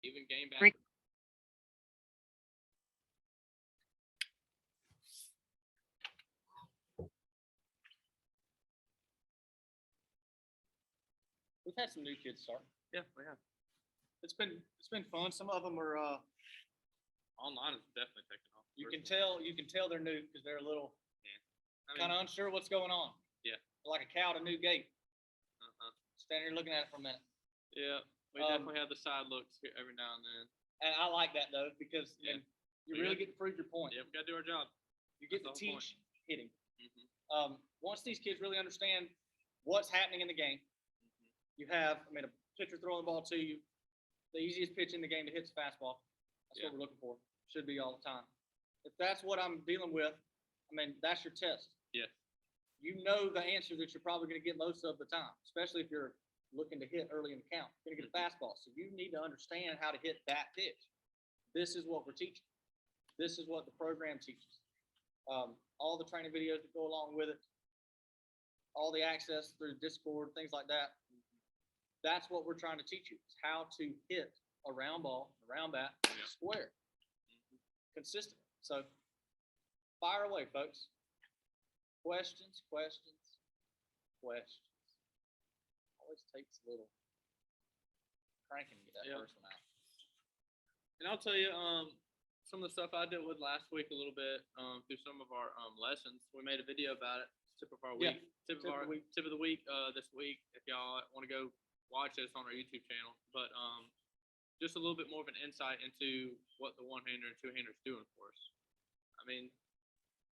even game back. We've had some new kids start. Yeah, we have. It's been fun. Some of them are Online is definitely taking off. you can tell they're new because they're a little I mean, kind of unsure what's going on. Yeah. Like a cow at a new gate. uh-huh. Standing here looking at it for a minute. Yeah, we definitely have the side looks here every now and then. And I like that though because Yeah. you really get to prove your point. Yeah, we gotta do our job. You get to That's the whole teach hitting. Mm-hmm. Once these kids really understand what's happening in the game, you have, a pitcher throwing the ball to you, the easiest pitch in the game to hit is fastball. That's what we're looking for. Should be all the time. If that's what I'm dealing with, that's your test. Yeah. You know the answer that you're probably going to get most of the time, especially if you're looking to hit early in the count. You're going to get a fastball. So you need to understand how to hit that pitch. This is what we're teaching. This is what the program teaches. All the training videos that go along with it, all the access through Discord, things like that. That's what we're trying to teach you, is how to hit a round ball, a round bat, square, consistently. So fire away, folks. Questions. Always takes a little cranking to get that first one out. And I'll tell you, some of the stuff I dealt with last week a little bit through some of our lessons. We made a video about it. Tip of our week. Tip of the week this week. If y'all want to go watch this on our YouTube channel, but just a little bit more of an insight into what the one-hander and two-hander is doing for us.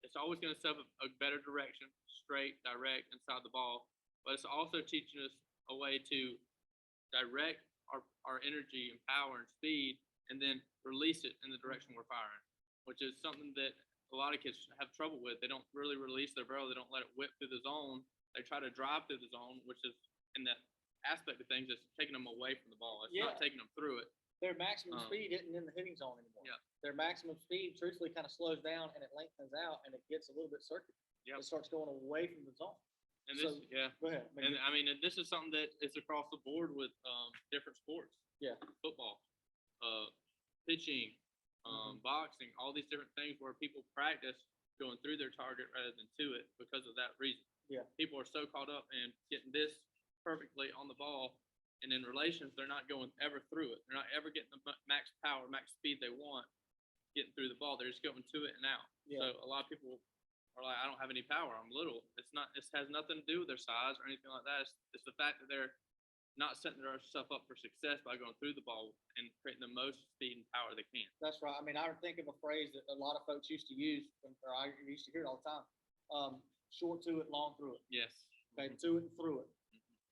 It's always going to set up a better direction, straight, direct, inside the ball, but it's also teaching us a way to direct our energy and power and speed, and then release it in the direction we're firing, which is something that a lot of kids have trouble with. They don't really release their barrel. They don't let it whip through the zone. They try to drive through the zone, which is in that aspect of things, it's taking them away from the ball. It's not taking them through it. Their maximum speed isn't in the hitting zone anymore. Yeah. Their maximum speed, truthfully, kind of slows down and it lengthens out and it gets a little bit circular. It starts going away from the zone. And this, Go ahead. And this is something that is across the board with different sports. Yeah. Football, pitching, boxing, all these different things where people practice going through their target rather than to it because of that reason. Yeah. People are so caught up in getting this perfectly on the ball, and in relations, they're not going ever through it. They're not ever getting the max power, max speed they want, getting through the ball. They're just going to it and out. Yeah. So a lot of people are like, I don't have any power. I'm little. It has nothing to do with their size or anything like that. It's the fact that they're not setting themselves up for success by going through the ball and creating the most speed and power they can. That's right. I think of a phrase that a lot of folks used to use, or I used to hear it all the time. Short to it, long through it. Yes. Okay, to it and through it.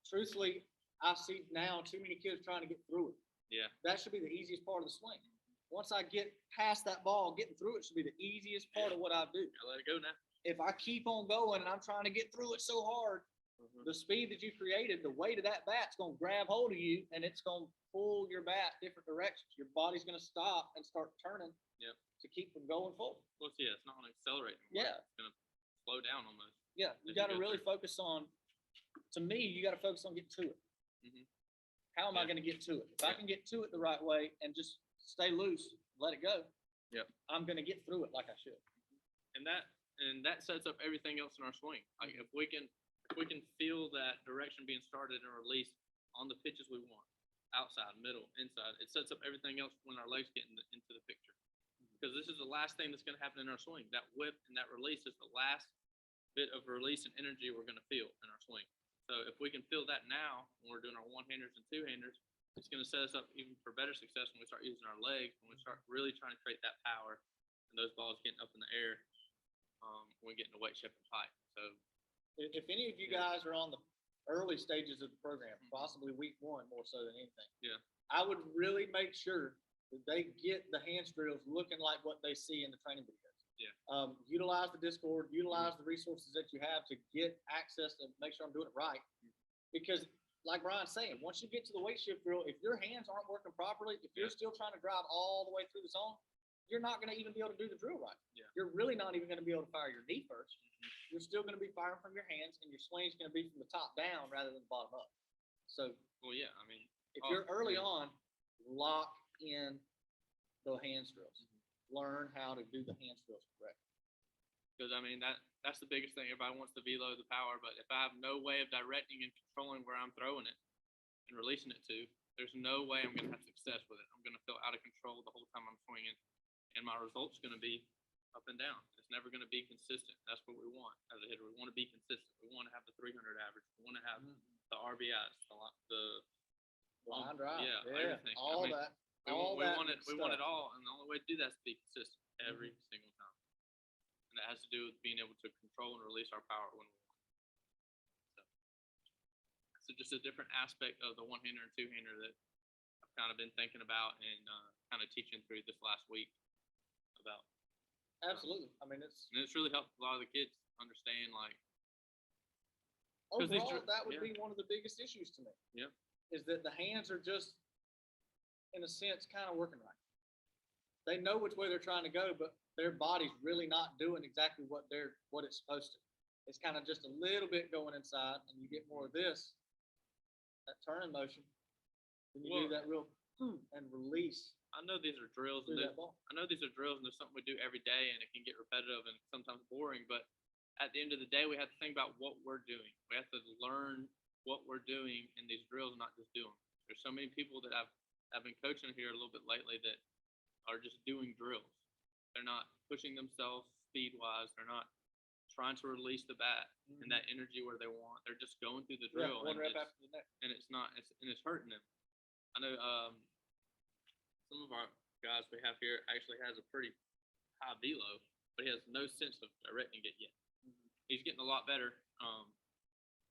Truthfully, I see now too many kids trying to get through it. Yeah. That should be the easiest part of the swing. Once I get past that ball, getting through it should be the easiest part of what I do. I'll let it go now. If I keep on going and I'm trying to get through it so hard, the speed that you created, the weight of that bat's going to grab hold of you and it's going to pull your bat different directions. Your body's going to stop and start turning to keep from going forward. Well, it's not going to accelerate anymore. Yeah. It's going to slow down almost. Yeah, you got to really focus on, to me, you got to focus on getting to it. How am I going to get to it? If I can get to it the right way and just stay loose, let it go, I'm going to get through it like I should. And that sets up everything else in our swing. Like if we can feel that direction being started and released on the pitches we want, outside, middle, inside, it sets up everything else when our legs get into the picture. Because this is the last thing that's going to happen in our swing. That whip and that release is the last bit of release and energy we're going to feel in our swing. So if we can feel that now when we're doing our one-handers and two-handers, it's going to set us up even for better success when we start using our legs, when we start really trying to create that power and those balls getting up in the air when we get into weight, shift, and height. So if any of you guys are on the early stages of the program, possibly week one more so than anything, I would really make sure that they get the hands drills looking like what they see in the training videos. Utilize the Discord, utilize the resources that you have to get access and make sure I'm doing it right. Because like Brian's saying, once you get to the weight shift drill, if your hands aren't working properly, if you're still trying to drive all the way through the zone, you're not going to even be able to do the drill right. You're really not even going to be able to fire your knee first. You're still going to be firing from your hands, and your swing is going to be from the top down rather than the bottom up. So, if you're early on, lock in the hand drills. Learn how to do the hand drills correctly. Because I mean that's the biggest thing. Everybody wants the velo, the power, but if I have no way of directing and controlling where I'm throwing it and releasing it to, there's no way I'm gonna have success with it. I'm gonna feel out of control the whole time I'm swinging, and my result's gonna be up and down. It's never gonna be consistent. That's what we want as a hitter. We want to be consistent. We want to have the 300 average. We want to have the RBIs, the line drive, everything. All that. We want it all, and the only way to do that is to be consistent every single time. And that has to do with being able to control and release our power when we want. So just a different aspect of the one-hander and two-hander that I've kind of been thinking about and kind of teaching through this last week about. Absolutely. I mean, it's really helped a lot of the kids understand, like. Overall, that would be one of the biggest issues to me. Yeah. Is that the hands are just, in a sense, kind of working right. They know which way they're trying to go, but their body's really not doing exactly what it's supposed to. It's kind of just a little bit going inside, and you get more of this, that turning motion. Then you do that real and release. I know these are drills, and there's something we do every day, and it can get repetitive and sometimes boring. But at the end of the day, we have to think about what we're doing. We have to learn what we're doing in these drills, not just do them. There's so many people that I've been coaching here a little bit lately that are just doing drills. They're not pushing themselves speed-wise. They're not trying to release the bat and that energy where they want. They're just going through the drill, one rep after the next, and it's hurting them. I know some of our guys we have here actually has a pretty high velo, but he has no sense of directing it yet. He's getting a lot better,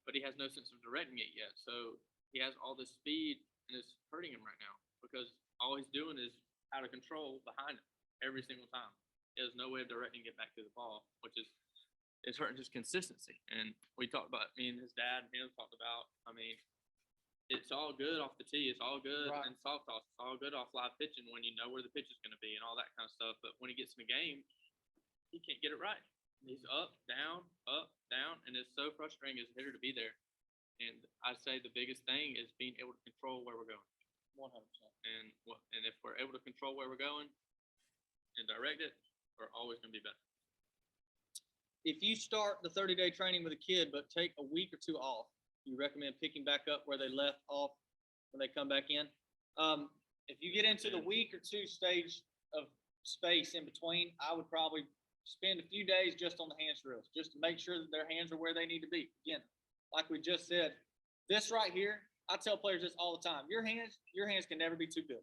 but he has no sense of directing it yet. So he has all this speed, and it's hurting him right now because all he's doing is out of control behind him every single time. He has no way of directing it back to the ball, which is hurting his consistency. And we talked about, me and his dad and him talked about, I mean, it's all good off the tee. It's all good in soft toss. It's all good off live pitching when you know where the pitch is going to be and all that kind of stuff. But when he gets in the game, he can't get it right. He's up, down, and it's so frustrating as a hitter to be there. And I'd say the biggest thing is being able to control where we're going. 100%. And if we're able to control where we're going and direct it, we're always going to be better. If you start the 30-day training with a kid but take a week or two off, you recommend picking back up where they left off when they come back in. If you get into the week or two stage of space in between, I would probably spend a few days just on the hand drills, just to make sure that their hands are where they need to be. Again, like we just said, this right here, I tell players this all the time. Your hands can never be too good.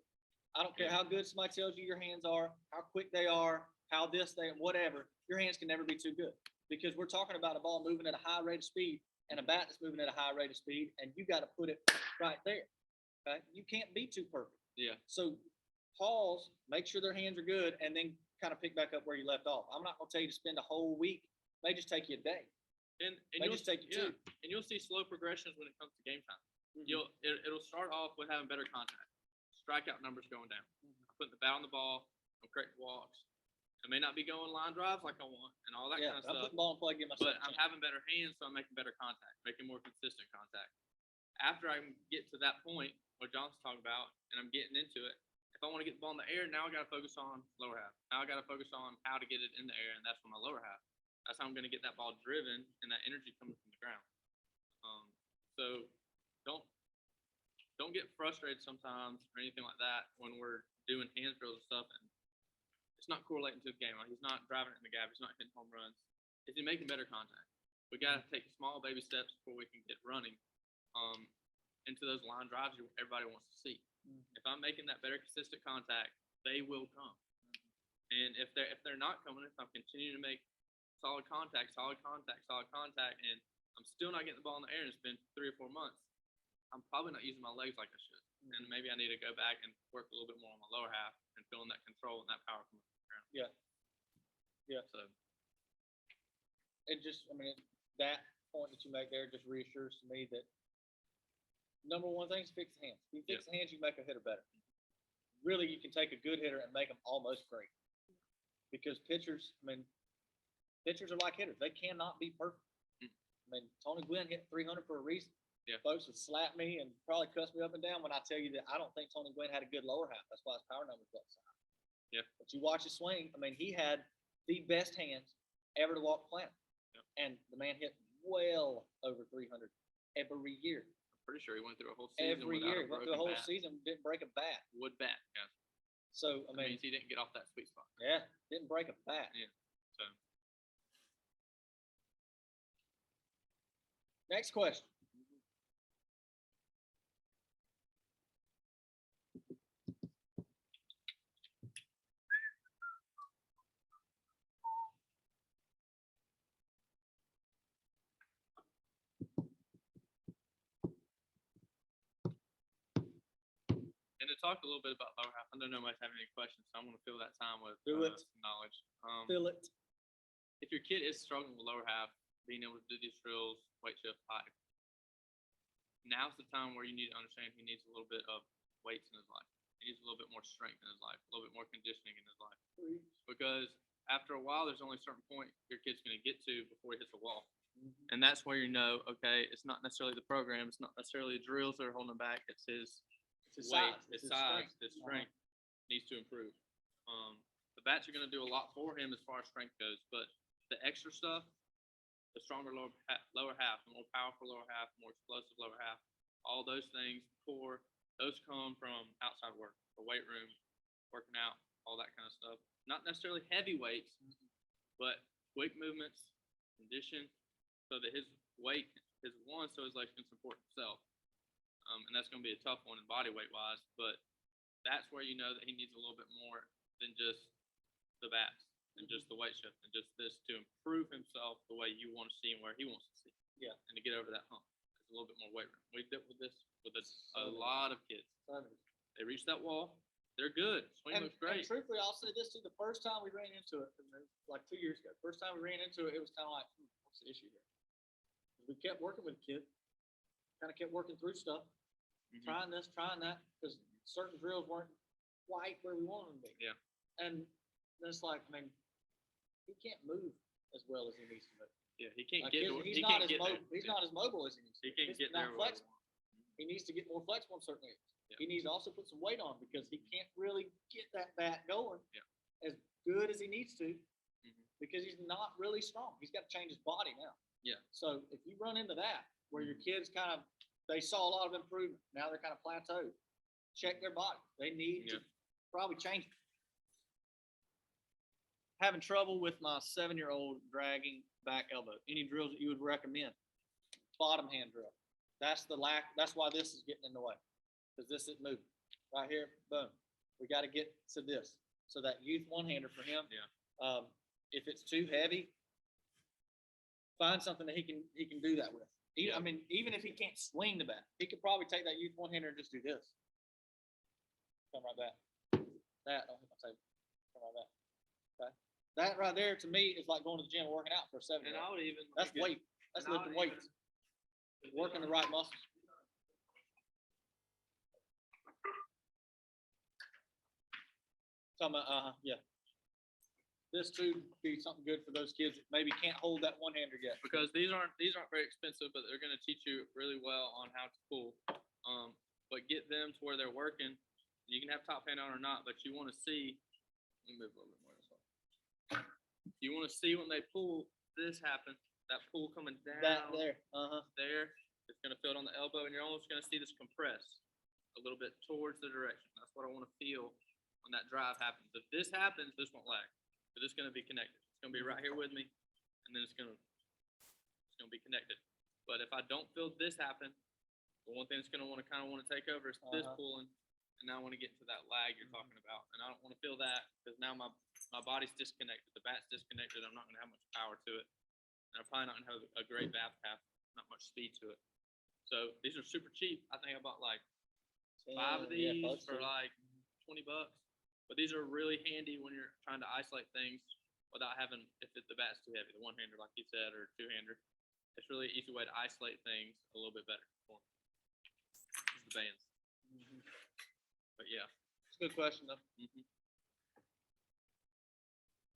I don't care how good somebody tells you your hands are, how quick they are, how whatever. Your hands can never be too good because we're talking about a ball moving at a high rate of speed and a bat that's moving at a high rate of speed, and you got to put it right there. Okay, you can't be too perfect. Yeah. So pause, make sure their hands are good, and then kind of pick back up where you left off. I'm not going to tell you to spend a whole week. It may just take you a day. And may just take you two. And you'll see slow progressions when it comes to game time. It'll start off with having better contact, strikeout numbers going down, putting the bat on the ball, correct walks. I may not be going line drives like I want and all that kind of stuff. I'm putting ball in play, get myself. But I'm having better hands, so I'm making better contact, making more consistent contact. After I get to that point, what John's talking about, and I'm getting into it, if I want to get the ball in the air, now I got to focus on lower half. Now I got to focus on how to get it in the air, and that's from my lower half. That's how I'm going to get that ball driven and that energy coming from the ground. So don't get frustrated sometimes or anything like that when we're doing hand drills and stuff, and it's not correlating to the game. Like, he's not driving it in the gap. He's not hitting home runs. Is he making better contact? We got to take small baby steps before we can get running into those line drives everybody wants to see. If I'm making that better consistent contact, they will come. And if they're not coming, if I'm continuing to make solid contact, and I'm still not getting the ball in the air and it's been 3 or 4 months, I'm probably not using my legs like I should. And maybe I need to go back and work a little bit more on my lower half and feeling that control and that power coming from the ground. Yeah. So it just, that point that you make there just reassures to me that number one thing is fix the hands. If you fix the hands, you make a hitter better. Really, you can take a good hitter and make them almost great. Because pitchers are like hitters. They cannot be perfect. Tony Gwynn hit 300 for a reason. Yeah. Folks would slap me and probably cuss me up and down when I tell you that I don't think Tony Gwynn had a good lower half. That's why his power numbers were so high. Yeah. But you watch his swing. I mean, he had the best hands ever to walk the planet. Yeah. And the man hit well over 300 every year. I'm pretty sure he went through a whole season Every without year, a went through a whole bat. season, didn't break a bat. Wood bat, yeah. So I That mean, means he didn't get off that sweet spot. yeah, didn't break a bat. Yeah. So Next question. and to talk a little bit about lower half, I don't know much having any questions, so I'm gonna fill that time with Do it. some knowledge. Fill it. If your kid is struggling with lower half, being able to do these drills, weight shift, high, now's the time where you need to understand he needs a little bit of weights in his life. He needs a little bit more strength in his life, a little bit more conditioning in his life. Because after a while, there's only a certain point your kid's going to get to before he hits a wall. And that's where you know, okay, it's not necessarily the program, it's not necessarily the drills that are holding him back, it's his weight, his size, his strength needs to improve. The bats are going to do a lot for him as far as strength goes, but the extra stuff, the stronger lower half, the more powerful lower half, the more explosive lower half, all those things, core, those come from outside work, the weight room, working out, all that kind of stuff. Not necessarily heavy weights, but quick movements, condition, so that his weight is one, so his legs can support himself. And that's going to be a tough one in body weight wise, but that's where you know that he needs a little bit more than just the bats and just the weight shift and just this to improve himself the way you want to see him where he wants to see. Yeah. And to get over that hump. It's a little bit more weight room. We did with this with a lot of kids. They reach that wall, they're good. Swing looks great. And truthfully, I'll say this too: the first time we ran into it, like 2 years ago, first time we ran into it, it was kind of like, what's the issue here? We kept working with the kid, kind of kept working through stuff, trying this, trying that, because certain drills weren't quite where we wanted them to be. Yeah. And then it's like, I mean, he can't move as well as he needs to move. Yeah, he can't Like get. he's He not can't as get there. he's not as mobile as he needs to. He can't He's get not there. where we flexible. want. He needs to get more flexible in certain areas. Yeah. He needs to also put some weight on because he can't really get that bat going Yeah. as good as he needs to Mhm. because he's not really strong. He's got to change his body now. Yeah. So if you run into that where your kids kind of they saw a lot of improvement, now they're kind of plateaued. Check their body. They need to probably change it. Having trouble with my 7-year-old dragging back elbow. Any drills that you would recommend? Bottom hand drill. That's why this is getting in the way. Because this isn't moving. Right here, boom. We got to get to this. So that youth one-hander for him. Yeah. If it's too heavy, find something that he can do that with. I mean, even if he can't swing the bat, he could probably take that youth one-hander and just do this. Come right back. That, don't hit my table. Come right back. Okay. That right there to me is like going to the gym and working out for a 7-year-old. And I would even. That's weight. That's lifting weights. Working the right muscles. Talking about, yeah. This too be something good for those kids that maybe can't hold that one-hander yet. Because these aren't very expensive, but they're going to teach you really well on how to pull. But get them to where they're working. You can have top hand on or not, but you want to see. Let me move a little bit more this way. You want to see when they pull this happen. That pull coming down. That there. There. It's going to feel it on the elbow, and you're almost going to see this compress a little bit towards the direction. That's what I want to feel when that drive happens. If this happens, this won't lag. But it's going to be connected. It's going to be right here with me, and then it's going to be connected. But if I don't feel this happen, the one thing that's going to want to take over is this pulling, and now I want to get into that lag you're talking about, and I don't want to feel that because now my body's disconnected, the bat's disconnected. I'm not going to have much power to it, and I'm probably not going to have a great bat path, not much speed to it. So these are super cheap. I think I bought like 5 of these for like $20. But these are really handy when you're trying to isolate things without having, if the bat's too heavy, the one-hander, like you said, or two-hander. It's really an easy way to isolate things a little bit better for them. This is the bands. But yeah. It's a good question, though.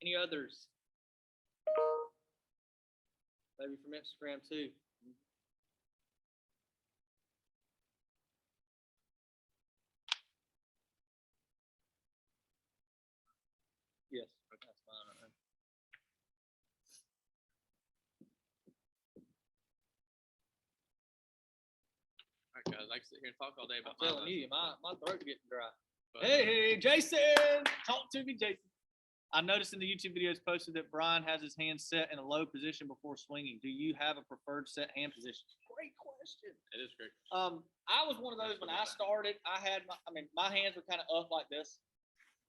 Any others? Maybe from Instagram, too. Yes. Okay. That's fine. All right. All right, guys, I can sit here and talk all day I'm about my telling you, lessons, my throat's getting dry. but, Hey, Jason, talk to me, Jason. I noticed in the YouTube videos posted that Brian has his hand set in a low position before swinging. Do you have a preferred set hand position? Great question. it is great. I was one of those when I started. I had my hands were kind of up like this,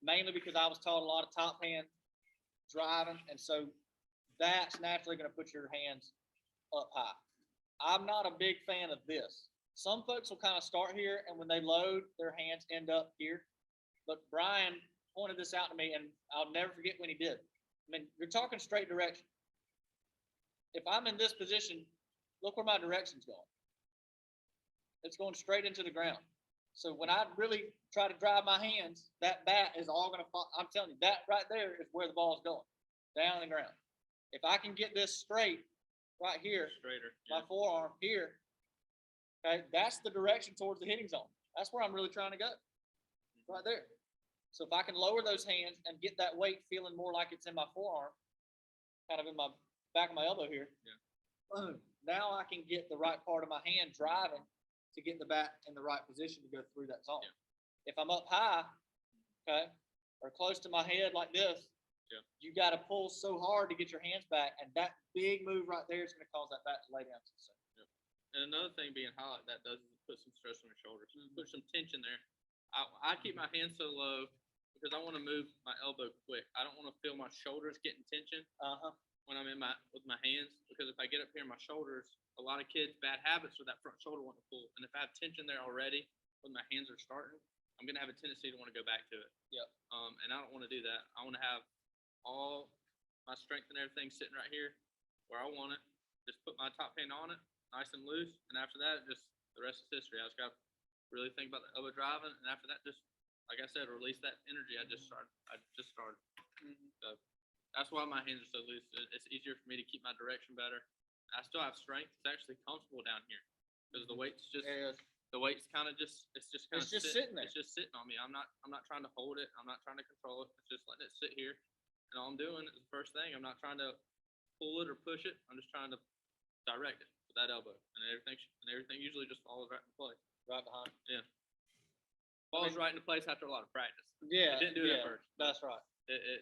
mainly because I was taught a lot of top hand driving, and so that's naturally going to put your hands up high. I'm not a big fan of this. Some folks will kind of start here, and when they load, their hands end up here. But Brian pointed this out to me, and I'll never forget when he did. I mean, you're talking straight direction. If I'm in this position, look where my direction's going. It's going straight into the ground. So when I really try to drive my hands, that bat is all going to fall. I'm telling you, that right there is where the ball is going, down the ground. If I can get this straight right here, Straighter. my forearm here, okay, that's the direction towards the hitting zone. That's where I'm really trying to go, right there. So if I can lower those hands and get that weight feeling more like it's in my forearm, kind of in my back of my elbow here, boom, now I can get the right part of my hand driving to get the bat in the right position to go through that zone. If I'm up high, okay, or close to my head like this, you got to pull so hard to get your hands back, and that big move right there is going to cause that bat to lay down to the center. And another thing being high like that does is put some stress on your shoulders. Put some tension there. I keep my hands so low because I want to move my elbow quick. I don't want to feel my shoulders getting tension when I'm with my hands, because if I get up here in my shoulders, a lot of kids' bad habits with that front shoulder want to pull. And if I have tension there already when my hands are starting, I'm going to have a tendency to want to go back to it. And I don't want to do that. I want to have all my strength and everything sitting right here where I want it. Just put my top hand on it, nice and loose. And after that, just the rest is history. I just got to really think about the elbow driving. And after that, just, like I said, release that energy I just started. So that's why my hands are so loose. It's easier for me to keep my direction better. I still have strength. It's actually comfortable down here because the weight's just the weight's kind of just sitting there. It's just sitting on me. I'm not trying to hold it. I'm not trying to control it. It's just letting it sit here. And all I'm doing is the first thing. I'm not trying to pull it or push it. I'm just trying to direct it with that elbow, and everything usually just falls right into place. Right behind. Yeah. Falls right into place after a lot of practice. Yeah. I didn't do it at first. That's right.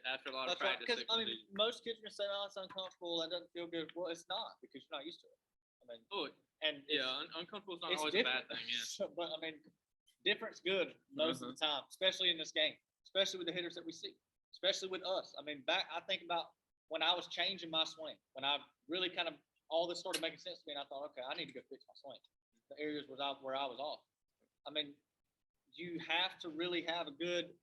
After a lot of That's right. practice. Because most kids are gonna say, "Oh, it's uncomfortable. That doesn't feel good." Well, it's not, because you're not used to it. Uncomfortable is not always a bad thing. Yeah. But different's good most of the time, especially in this game, especially with the hitters that we see, especially with us. I think about when I was changing my swing, when I really kind of all this started making sense to me, and I thought, okay, I need to go fix my swing. The areas where I was off. You have to really have a good,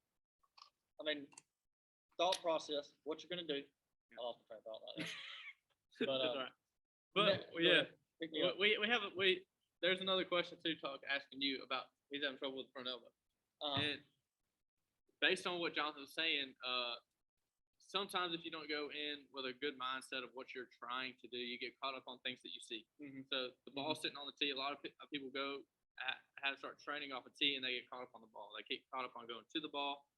thought process. What you're gonna do. I lost my train of thought like that. There's another question too. Asking you about he's having trouble with the front elbow, and based on what Jonathan was saying, sometimes if you don't go in with a good mindset of what you're trying to do, you get caught up on things that you see. So the ball sitting on the tee, a lot of people start training off a tee and they get caught up on the ball. They get caught up on going to the ball.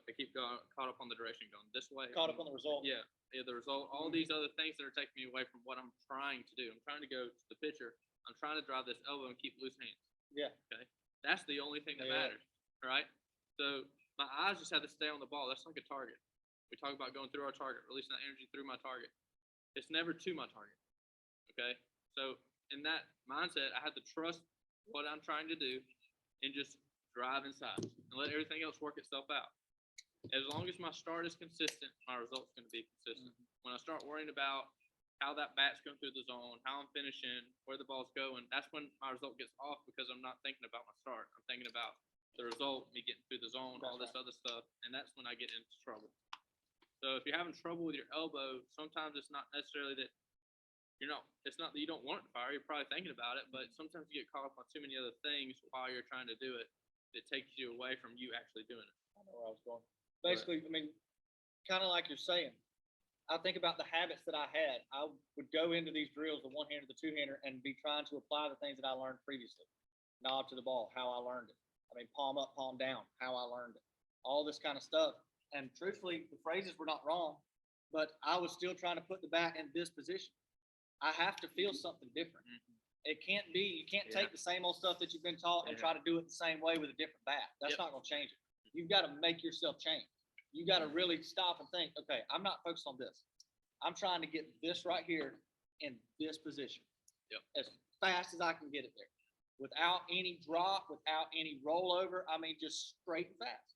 They keep caught up on the direction going this way. Caught up on the result. Yeah, the result. All these other things that are taking me away from what I'm trying to do. I'm trying to go to the pitcher. I'm trying to drive this elbow and keep loose hands. Yeah. Okay. That's the only thing that matters. Right. So my eyes just have to stay on the ball. That's like a target. We talk about going through our target, releasing that energy through my target. It's never to my target. Okay. So in that mindset, I have to trust what I'm trying to do and just drive inside and let everything else work itself out. As long as my start is consistent, my result's going to be consistent. When I start worrying about how that bat's going through the zone, how I'm finishing, where the ball's going, that's when my result gets off, because I'm not thinking about my start. I'm thinking about the result, me getting through the zone, all this other stuff, and that's when I get into trouble. So if you're having trouble with your elbow, sometimes it's not necessarily that it's not that you don't want it to fire. You're probably thinking about it, but sometimes you get caught up on too many other things while you're trying to do it that takes you away from you actually doing it. I know where I was going. Basically, kind of like you're saying, I think about the habits that I had. I would go into these drills, the one-hander, the two-hander, and be trying to apply the things that I learned previously. Knob to the ball, how I learned it. Palm up, palm down, how I learned it. All this kind of stuff. And truthfully, the phrases were not wrong, but I was still trying to put the bat in this position. I have to feel something different. It can't be, you can't take the same old stuff that you've been taught and try to do it the same way with a different bat. That's not gonna change it. You've got to make yourself change. You got to really stop and think, okay, I'm not focused on this. I'm trying to get this right here in this position. As fast as I can get it there. Without any drop, without any rollover. I mean, just straight and fast.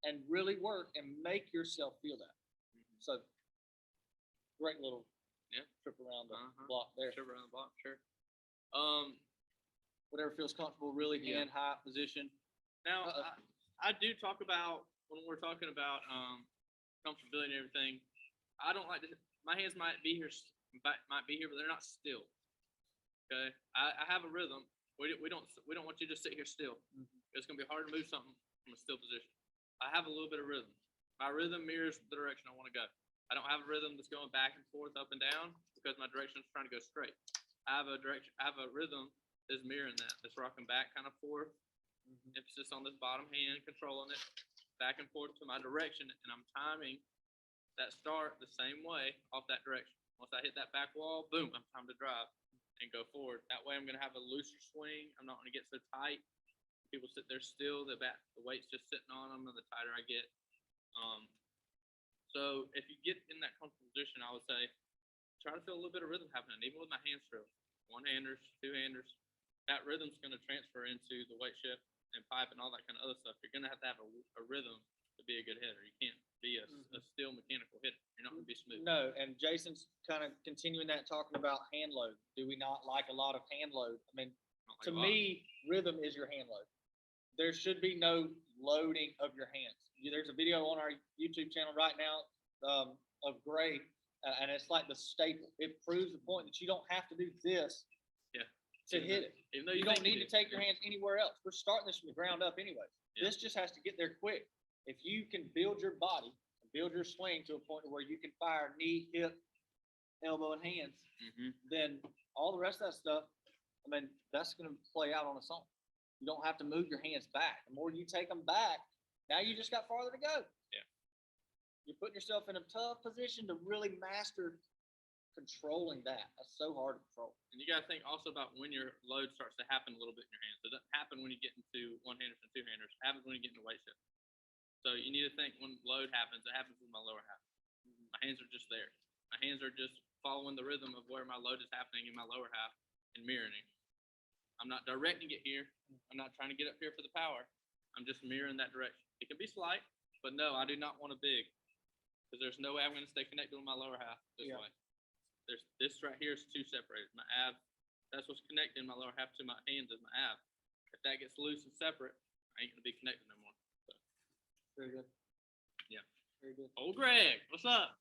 And really work and make yourself feel that. So, great little trip around the block there. Trip around the block, sure. Whatever feels comfortable, really hand high position. Now, I do talk about, when we're talking about comfortability and everything, I don't like to, my hands might be here, but they're not still. Okay, I have a rhythm. We don't want you to sit here still. It's gonna be hard to move something from a still position. I have a little bit of rhythm. My rhythm mirrors the direction I want to go. I don't have a rhythm that's going back and forth, up and down, because my direction is trying to go straight. I have a rhythm that's mirroring that. That's rocking back, kind of forth. Emphasis on this bottom hand, controlling it back and forth to my direction, and I'm timing that start the same way off that direction. Once I hit that back wall, boom, I'm time to drive and go forward. That way I'm going to have a looser swing. I'm not going to get so tight. People sit there still, the weight's just sitting on them, and the tighter I get. So if you get in that comfortable position, I would say try to feel a little bit of rhythm happening, even with my hand stroke. One-handers, two-handers, that rhythm's going to transfer into the weight shift and pipe and all that kind of other stuff. You're going to have a rhythm to be a good hitter. You can't be a still mechanical hitter. You're not going to be smooth. No, and Jason's kind of continuing that, talking about hand load. Do we not like a lot of hand load? I mean, to me, rhythm is your hand load. There should be no loading of your hands. There's a video on our YouTube channel right now of Gray, and it's like the staple. It proves the point that you don't have to do this to hit it. Even though you don't need to take your hands anywhere else. We're starting this from the ground up anyway. This just has to get there quick. If you can build your body, build your swing to a point where you can fire knee, hip, elbow, and hands, then all the rest of that stuff, I mean, that's going to play out on its own. You don't have to move your hands back. The more you take them back, now you just got farther to go. You're putting yourself in a tough position to really master controlling that. That's so hard to control. And you got to think also about when your load starts to happen a little bit in your hands. It doesn't happen when you get into one-handers and two-handers. It happens when you get into weight shift. So you need to think when load happens, it happens with my lower half. My hands are just there. My hands are just following the rhythm of where my load is happening in my lower half and mirroring it. I'm not directing it here. I'm not trying to get up here for the power. I'm just mirroring that direction. It can be slight, but no, I do not want a big, because there's no way I'm going to stay connected with my lower half this way. There's this right here is two separated. My ab, that's what's connecting my lower half to my hands is my ab. If that gets loose and separate, I ain't going to be connected no more. So. Very good. Yeah. Very good. Old Greg, what's up?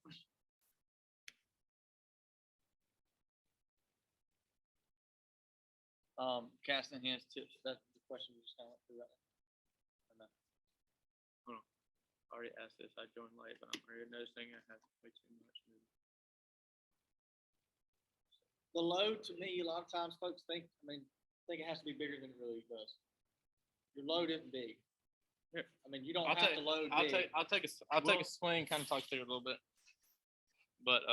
Casting hands tips. That's the question we just kind of went through right now. Hold on. I already asked this. I joined late, but I'm already noticing I have way too much movement. The load, to me, a lot of times folks think it has to be bigger than it really does. Your load isn't big. I mean, you don't have to load big. I'll take a swing, kind of talk to you a little bit. But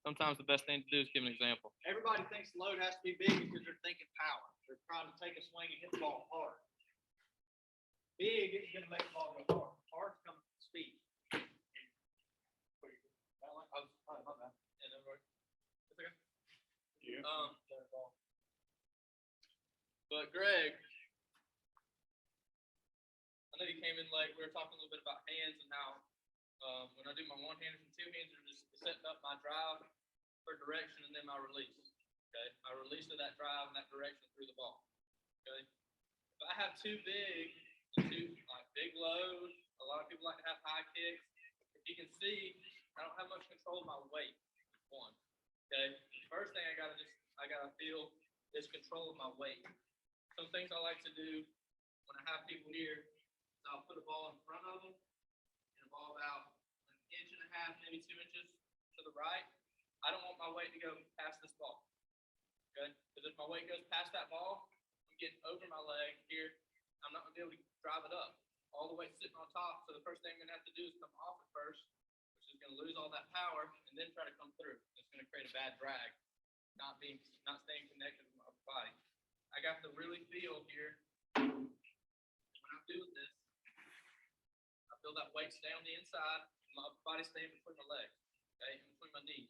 sometimes the best thing to do is give an example. Everybody thinks the load has to be big because they're thinking power. They're trying to take a swing and hit the ball hard. Big isn't going to make the ball go hard. Hard comes from speed. But Greg, I know you came in late. We were talking a little bit about hands and how when I do my one-handers and two-handers, just setting up my drive for direction and then my release. Okay, my release of that drive and that direction through the ball. Okay, if I have too big and too big load, a lot of people like to have high kicks. If you can see, I don't have much control of my weight. One. Okay, the first thing I gotta feel is control of my weight. Some things I like to do when I have people here is I'll put a ball in front of them and a ball about an inch and a half, maybe 2 inches to the right. I don't want my weight to go past this ball. Okay? Because if my weight goes past that ball, I'm getting over my leg here. I'm not going to be able to drive it up. all the weight sitting on top. So the first thing I'm gonna have to do is come off it first, which is gonna lose all that power, and then try to come through. It's gonna create a bad drag, not staying connected with my upper body. I got to really feel here when I'm doing this. I feel that weight stay on the inside, and my upper body stay in between my legs, okay, in between my knees.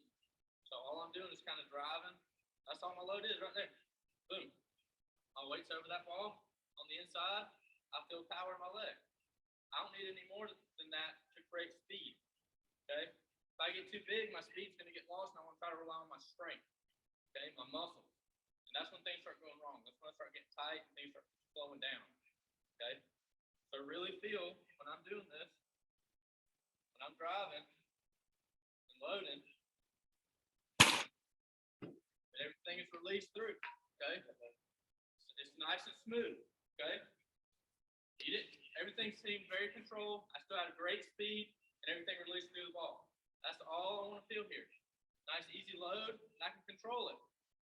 So all I'm doing is kind of driving. That's all my load is right there. Boom. My weight's over that wall on the inside. I feel power in my leg. I don't need any more than that to create speed. Okay? If I get too big, my speed's gonna get lost, and I want to try to rely on my strength. Okay, my muscles. And that's when things start going wrong. That's when I start getting tight and things start slowing down. Okay? So really feel when I'm doing this, when I'm driving and loading, everything is released through. Okay? It's nice and smooth. Okay? Eat it. Everything seemed very controlled. I still had a great speed, and everything released through the ball. That's all I want to feel here. Nice, easy load, and I can control it.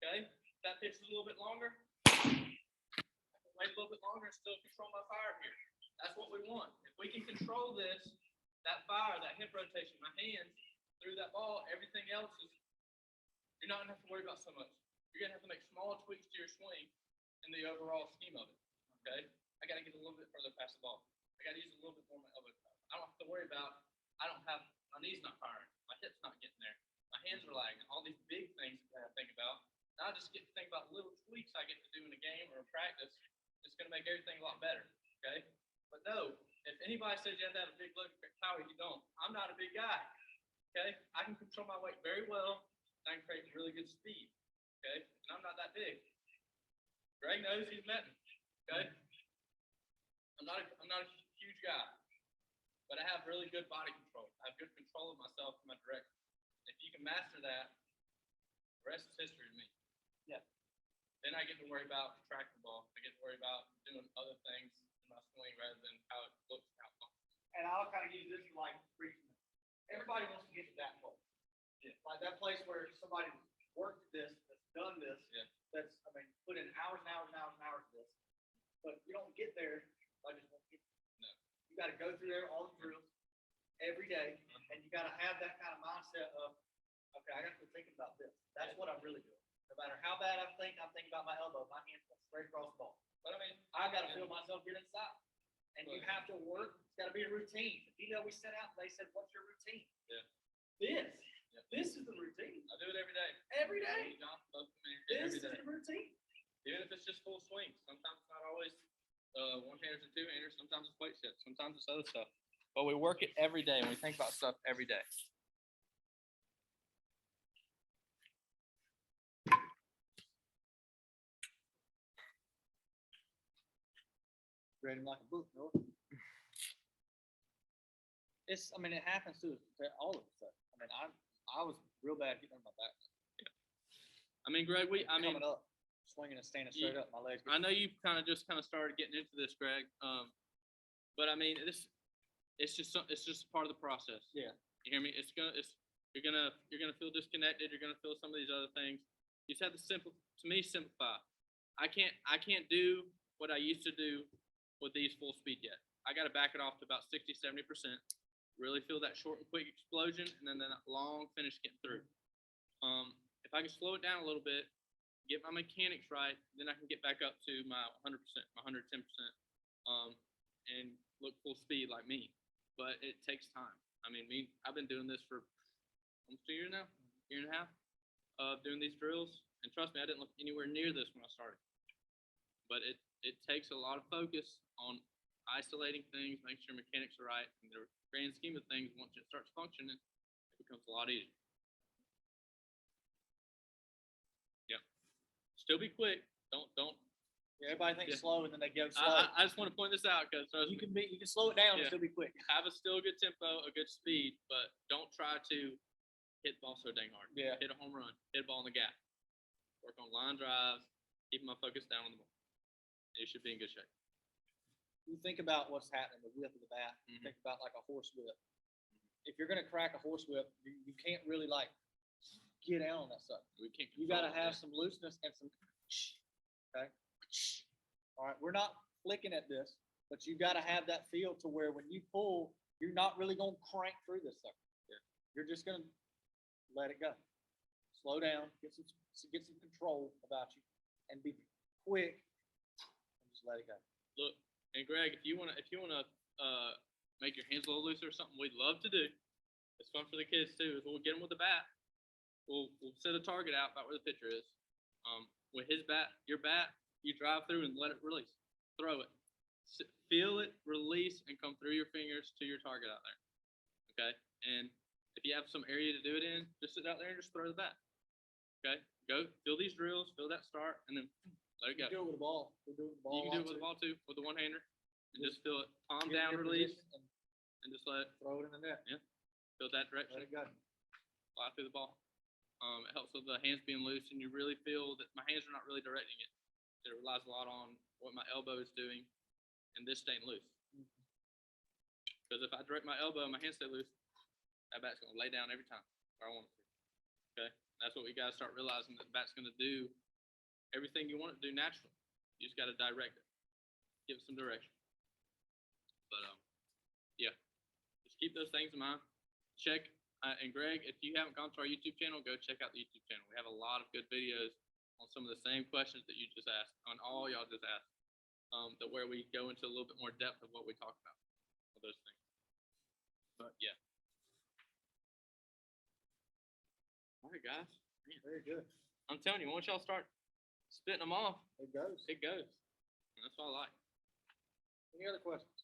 Okay? If that pitch is a little bit longer, I can wait a little bit longer and still control my fire here. That's what we want. If we can control this, that fire, that hip rotation, my hands through that ball, everything else is, you're not going to have to worry about so much. You're going to have to make small tweaks to your swing in the overall scheme of it. Okay? I got to get a little bit further past the ball. I got to use a little bit more of my elbow power. I don't have to worry about, my knees not firing, my hips not getting there, my hands are lagging, all these big things that I think about. Now I just get to think about little tweaks I get to do in a game or in practice. It's going to make everything a lot better. Okay? But no, if anybody says you have to have a big leg power, you don't. I'm not a big guy. Okay? I can control my weight very well, and I can create really good speed. Okay? And I'm not that big. Greg knows he's met me. Okay? I'm not a huge guy, but I have really good body control. I have good control of myself and my direction. If you can master that, the rest is history to me. Yeah. Then I get to worry about tracking the ball. I get to worry about doing other things in my swing rather than how it looks and how it functions. And I'll kind of use this like preaching. Everybody wants to get to that place. Yeah. Like that place where somebody worked at this, that's done this, Yeah. that's, put in hours and hours and hours and hours of this. But you don't get there by just one get there. No. You got to go through there, all the drills, every day, and you got to have that kind of mindset of, okay, I got to quit thinking about this. That's what I'm really doing. No matter how bad I'm thinking about my elbow, my hand's going straight across the ball. But I got to feel myself get inside. And you have to work. It's got to be a routine. You know, we set out and they said, what's your routine? Yeah. This. Yeah. This is the routine. I do it every day. Every day. This Every is day. the routine. Even if it's just full swing. Sometimes it's not always one-handers and two-handers. Sometimes it's weight shifts. Sometimes it's other stuff. But we work it every day, and we think about stuff every day. Read him like a book, no? It happens to all of us. I was real bad getting on my back. Greg, coming up, swinging and standing straight up, my legs. I know you kind of started getting into this, Greg. But it's just part of the process. Yeah. You hear me? You're gonna feel disconnected. You're gonna feel some of these other things. You just have to simplify. I can't do what I used to do with these full speed yet. I got to back it off to about 60-70%. Really feel that short and quick explosion, and then that long finish getting through. If I can slow it down a little bit, get my mechanics right, then I can get back up to my 100%, my 110%, and look full speed like me. But it takes time. I've been doing this for almost 2 years now, year and a half, doing these drills. And trust me, I didn't look anywhere near this when I started. But it takes a lot of focus on isolating things, making sure mechanics are right. In the grand scheme of things, once it starts functioning, it becomes a lot easier. Yeah. Still be quick. Don't. Yeah, everybody thinks slow and then they go slow. I just want to point this out because you can slow it down and still be quick. Have a still good tempo, a good speed, but don't try to hit the ball so dang hard. Yeah. Hit a home run, hit a ball in the gap. Work on line drives, keeping my focus down on the ball. You should be in good shape. You think about what's happening, the whip of the bat. Mm-hmm. Think about like a horse whip. If you're gonna crack a horse whip, you can't really get down on that stuff. You gotta have some looseness and some. Okay. All right, we're not flicking at this. but you gotta have that feel to where when you pull, you're not really gonna crank through this sucker. Yeah. You're just gonna let it go. Slow down, get some control about you, and be quick, and just let it go. Look, and Greg, if you wanna make your hands a little looser or something, we'd love to do. It's fun for the kids too. Is we'll get them with the bat. We'll set a target out about where the pitcher is. With his bat, your bat, you drive through and let it release. Throw it. Feel it, release, and come through your fingers to your target out there. Okay? And if you have some area to do it in, just sit out there and just throw the bat. Okay? Go, feel these drills, feel that start, and then let it go. You can do it with a ball. You can do it with a ball too, with the one-hander. And just feel it. Palm down, release, and just let it. Throw it in the net. Yeah. Feel that direction. Let it go. Fly through the ball. It helps with the hands being loose, and you really feel that my hands are not really directing it. It relies a lot on what my elbow is doing and this staying loose. Because if I direct my elbow and my hands stay loose, that bat's going to lay down every time where I want it to. Okay? That's what we got to start realizing, that the bat's going to do everything you want it to do naturally. You just got to direct it. Give it some direction. But, yeah. Just keep those things in mind. Check. And Greg, if you haven't gone to our YouTube channel, go check out the YouTube channel. We have a lot of good videos on some of the same questions that you just asked, on all y'all just asked, that where we go into a little bit more depth of what we talk about, of those things. But yeah. All right, guys. Man, very good. I'm telling you, once y'all start spitting them off, it goes. It goes. And that's what I like. Any other questions?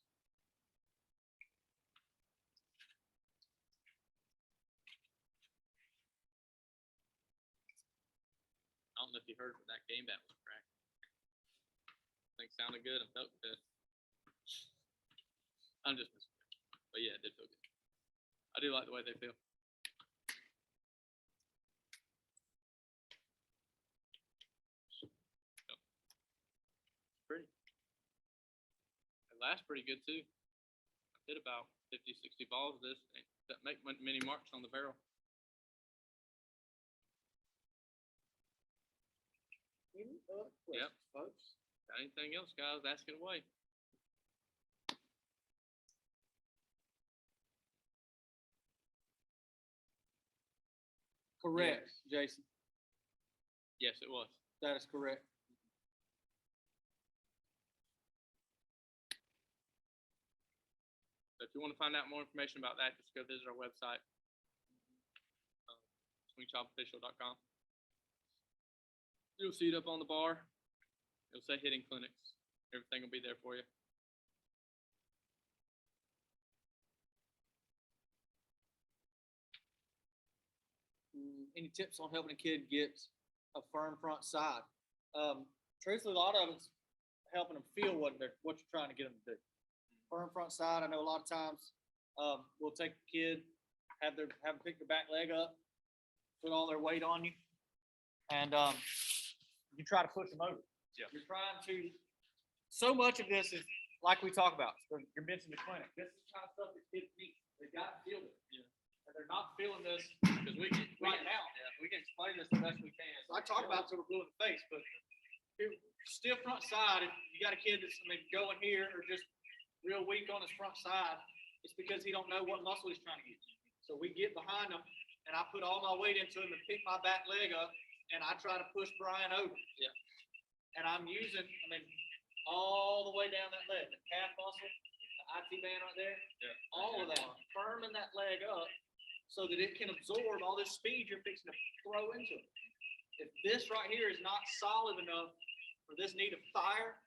I don't know if you heard, but that game bat was cracked. I think it sounded good and felt good. I'm just messing with it. But yeah, it did feel good. I do like the way they feel. Pretty. It lasts pretty good too. I hit about 50, 60 balls of this that make many marks on the barrel. Any other questions, folks? Got anything else, guys? Ask it away. Correct, Jason. Yes, it was. That is correct. So if you want to find out more information about that, just go visit our website, swingshopofficial.com. You'll see it up on the bar. It'll say hitting clinics. Everything will be there for you. Any tips on helping a kid get a firm front side? Truthfully, a lot of it's helping them feel what you're trying to get them to do. Firm front side. I know a lot of times we'll take the kid, have them pick their back leg up, put all their weight on you, and you try to push them over. Yeah. You're trying to. So much of this is like we talk about. You're mentioning the clinic. This is the kind of stuff that kids need. They got to feel it. Yeah. And they're not feeling this because we can explain this the best we can. So I talk about it till we're blue in the face, but stiff front side. If you got a kid that's going here or just real weak on his front side, it's because he don't know what muscle he's trying to get. So we get behind him, and I put all my weight into him and pick my back leg up, and I try to push Brian over. Yeah. And I'm using, all the way down that leg, the calf muscle, the IT band right there, all of that, firming that leg up so that it can absorb all this speed you're fixing to throw into it. If this right here is not solid enough for this knee to fire,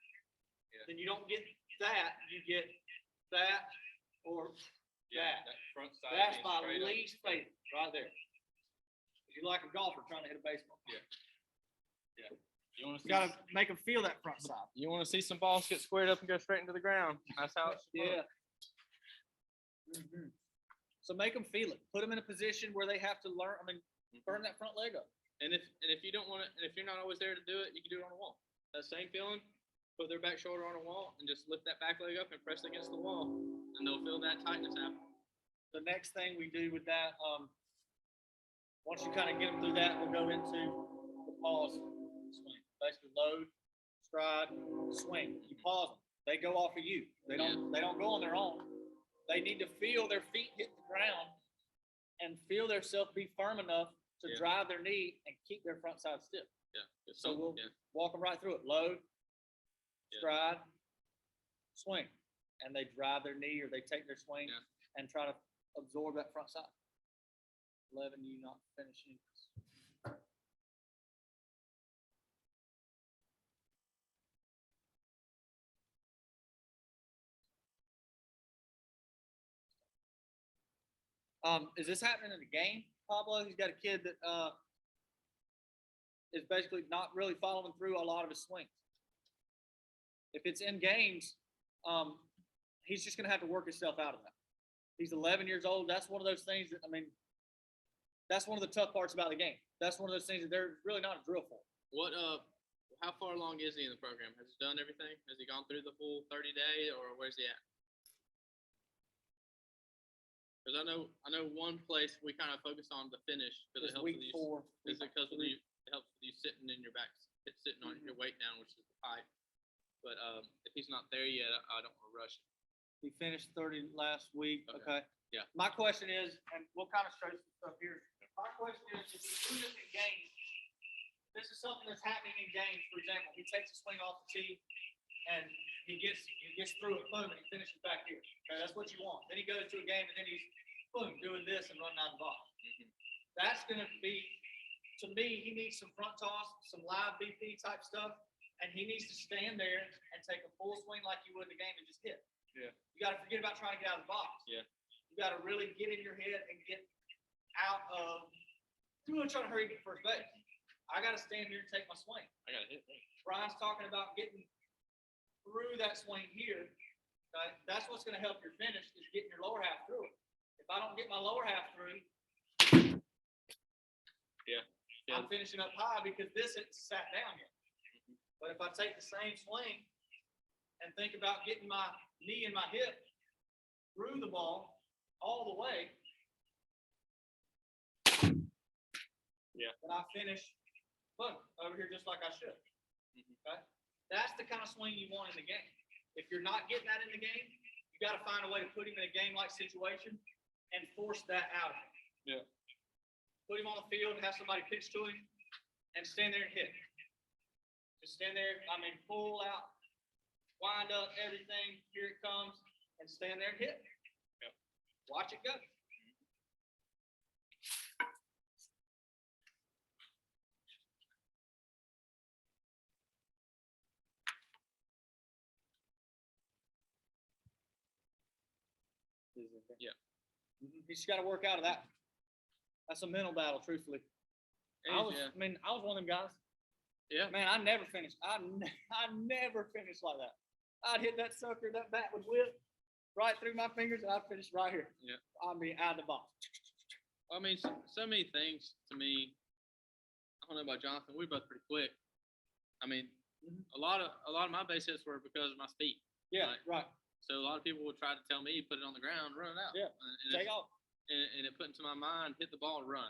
then you don't get that, you get that or that. That front side. That's my least favorite right there. You're like a golfer trying to hit a baseball. Yeah. You gotta make them feel that front side. You want to see some balls get squared up and go straight into the ground. That's how it's So make them feel it. Put them in a position where they have to learn. Burn that front leg up. And if you don't want it, and if you're not always there to do it, you can do it on a wall. That same feeling, put their back shoulder on a wall and just lift that back leg up and press against the wall, and they'll feel that tightness happen. The next thing we do with that, once you kind of get them through that, we'll go into the pause swing. Basically load, stride, swing. You pause them. they go off of you. They don't go on their own. They need to feel their feet hit the ground and feel themselves be firm enough to drive their knee and keep their front side stiff. Yeah. So we'll walk them right through it. Load, stride, swing. And they drive their knee or they take their swing and try to absorb that front side. 11, you not finishing. Is this happening in the game, Pablo? He's got a kid that is basically not really following through a lot of his swings. If it's in games, he's just going to have to work himself out of that. He's 11 years old. That's one of those things that, I mean, that's one of the tough parts about the game. That's one of those things that they're really not a drill for. How far along is he in the program? Has he done everything? Has he gone through the full 30-day, or where's he at? Because I know one place we kind of focus on the finish because it helps with you. Is it because it helps with you sitting in your back, sitting on your weight down, which is the pipe. But if he's not there yet, I don't want to rush it. He finished 30 last week. Okay. Yeah. My question is, and we'll kind of show some stuff here. My question is, if you do this in games, this is something that's happening in games. For example, he takes a swing off the tee, and he gets through it, boom, and he finishes back here. Okay, that's what you want. Then he goes to a game, and then he's boom doing this and running out the box. Mm-hmm. That's going to be, to me, he needs some front toss, some live BP type stuff, and he needs to stand there and take a full swing like you would in the game and just hit. Yeah. You got to forget about trying to get out of the box. Yeah. You got to really get in your head and get out of. I'm really trying to hurry to get first base. I got to stand here and take my swing. I got to hit. Brian's talking about getting through that swing here. Okay? That's what's going to help your finish is getting your lower half through it. If I don't get my lower half through, I'm finishing up high because this isn't sat down yet. Mm-hmm. But if I take the same swing and think about getting my knee and my hip through the ball all the way, then I finish boom, over here just like I should. Mm-hmm. Okay? That's the kind of swing you want in the game. If you're not getting that in the game, you got to find a way to put him in a game-like situation and force that out of him. Yeah. Put him on the field, have somebody pitch to him, and stand there and hit. Just stand there, pull out, wind up everything, here it comes, and stand there and hit. Yep. Watch it go. Yeah. You just got to work out of that. That's a mental battle, truthfully. I was one of them guys. Yeah. Man, I never finished. I never finished like that. I'd hit that sucker, that bat would whip right through my fingers, and I'd finish right here. Yeah. I'd be out of the box. I mean, so many things to me. I don't know about Jonathan. We're both pretty quick. I mean, a lot of my base hits were because of my speed. Yeah, right. So a lot of people would try to tell me, put it on the ground, run it out. Yeah. Take off. And it put into my mind, hit the ball, run.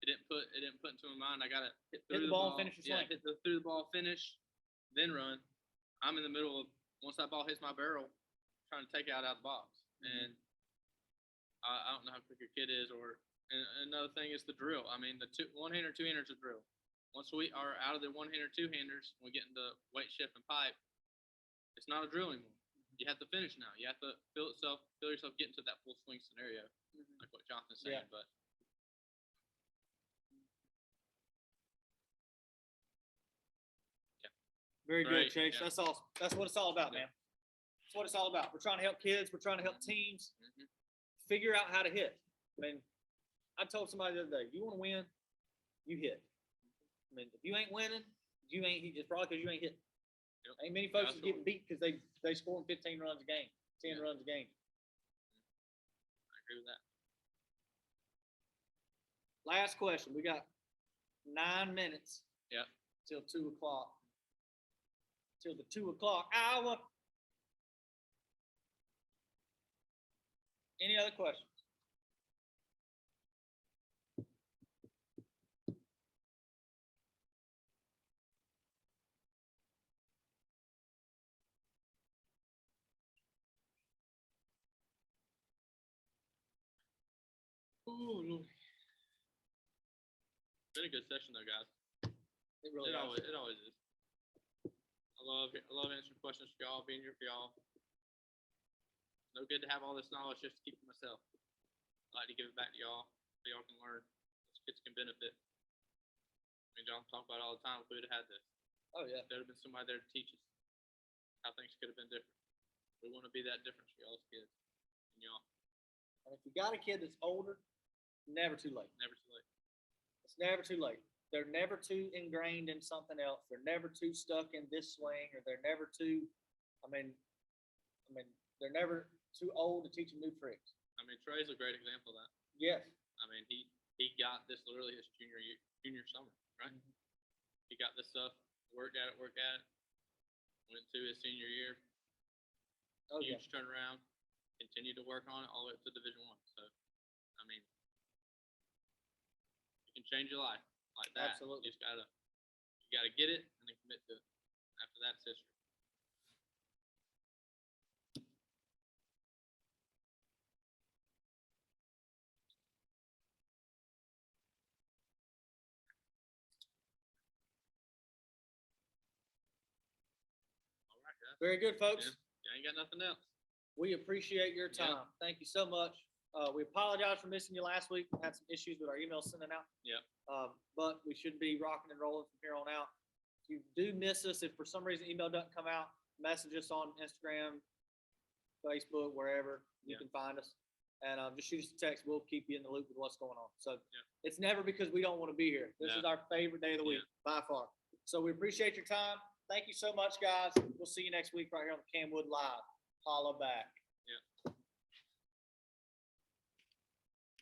It didn't put into my mind, I gotta hit the ball, finish your swing. Hit through the ball, finish, then run. I'm in the middle of once that ball hits my barrel, trying to take it out of the box. Mm-hmm. And I don't know how quick your kid is, and another thing is the drill. I mean, the one-hander, two-handers a drill. Once we are out of the one-hander, two-handers, we get into weight shift and pipe. It's not a drill anymore. You have to finish now. You have to feel yourself get into that full swing scenario, like what Jonathan's saying. Yeah. But very good, Chase. Yeah. That's awesome. That's what it's all about, man. That's what it's all about. We're trying to help kids. We're trying to help teams figure out how to hit. I mean, I told somebody the other day, you want to win, you hit. I mean, if you ain't winning, you ain't. It's probably because you ain't hitting. Yep. Ain't many folks are getting beat because they scoring 15 runs a game, 10 runs a game. I agree with that. Last question. We got 9 minutes. Yeah. Till 2 o'clock. Till the 2 o'clock hour. Any other questions? Ooh. Been a good session though, guys. It really It always is. I love answering questions for y'all, being here for y'all. No good to have all this knowledge just to keep for myself. I like to give it back to y'all so y'all can learn. So kids can benefit. I mean, y'all talk about it all the time if we would have had this. Oh yeah. There'd have been somebody there to teach us how things could have been different. We want to be that difference for y'all's kids and y'all. And if you got a kid that's older, never too late. Never too late. It's never too late. They're never too ingrained in something else. They're never too stuck in this swing, or they're never too, I mean, they're never too old to teach them new tricks. I mean, Trey's a great example of that. Yes. I mean, he got this literally his junior summer, right? Mm-hmm. He got this stuff, worked at it, went to his senior year. Oh Huge yeah. turnaround, continued to work on it all the way up to Division I. So, I mean, you can change your life like that. Absolutely. You gotta get it and then commit to it. After that, it's history. All right, guys. Very good, folks. Yeah, ain't got nothing else. We appreciate your time. Thank you so much. We apologize for missing you last week. We had some issues with our email sending out. Yep. But we should be rocking and rolling from here on out. If you do miss us, if for some reason email doesn't come out, message us on Instagram, Facebook, wherever you can find us. And just shoot us a text. We'll keep you in the loop with what's going on. So it's never because we don't want to be here. This is our favorite day of the week by far. So we appreciate your time. Thank you so much, guys. We'll see you next week right here on the CamWood Live. Holla back.